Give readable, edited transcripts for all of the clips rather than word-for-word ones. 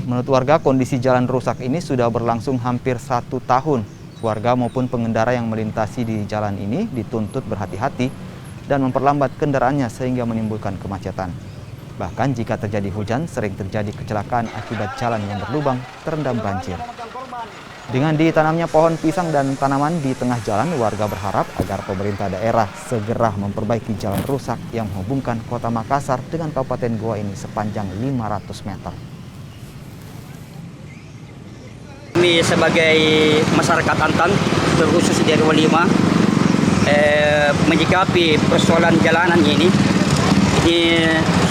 Menurut warga, kondisi jalan rusak ini sudah berlangsung hampir 1 tahun. Warga maupun pengendara yang melintasi di jalan ini dituntut berhati-hati dan memperlambat kendaraannya sehingga menimbulkan kemacetan. Bahkan jika terjadi hujan, sering terjadi kecelakaan akibat jalan yang berlubang terendam banjir. Dengan ditanamnya pohon pisang dan tanaman di tengah jalan, warga berharap agar pemerintah daerah segera memperbaiki jalan rusak yang menghubungkan Kota Makassar dengan Kabupaten Goa ini sepanjang 500 meter. Kami sebagai masyarakat Antan, terkhusus di RW 5, menyikapi persoalan jalanan ini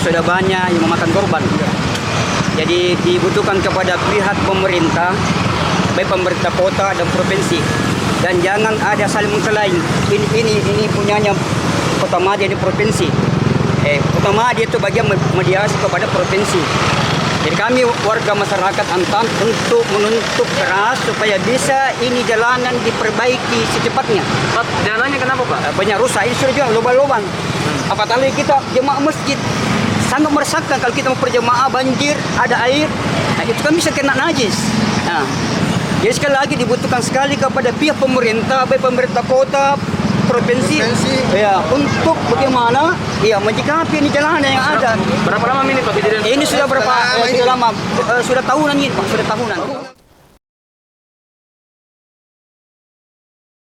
sudah banyak yang memakan korban. Jadi dibutuhkan kepada pihak pemerintah, baik pemerintah kota dan provinsi, dan jangan ada saling mengklaim ini punyanya Kota Madi, ini provinsi. Kota Madi itu bagian mediasi kepada provinsi. Jadi kami warga masyarakat Antan untuk menuntut keras supaya bisa ini jalanan diperbaiki secepatnya. Jalannya kenapa, Pak? Banyak rusak, ini sudah juga lubang-lubang. Apalagi kita jemaah masjid sangat meresahkan kalau kita mau berjemaah banjir, ada air, nah itu kan bisa kena najis. Nah, jadi sekali lagi dibutuhkan sekali kepada pihak pemerintah, baik pemerintah kota, provinsi, ya, untuk bagaimana ya menyikapi ini jalanan yang ada. Berapa lama ini Pak kejadian? Ini sudah berapa? Sudah lama, sudah tahunan ini Pak, sudah tahunan.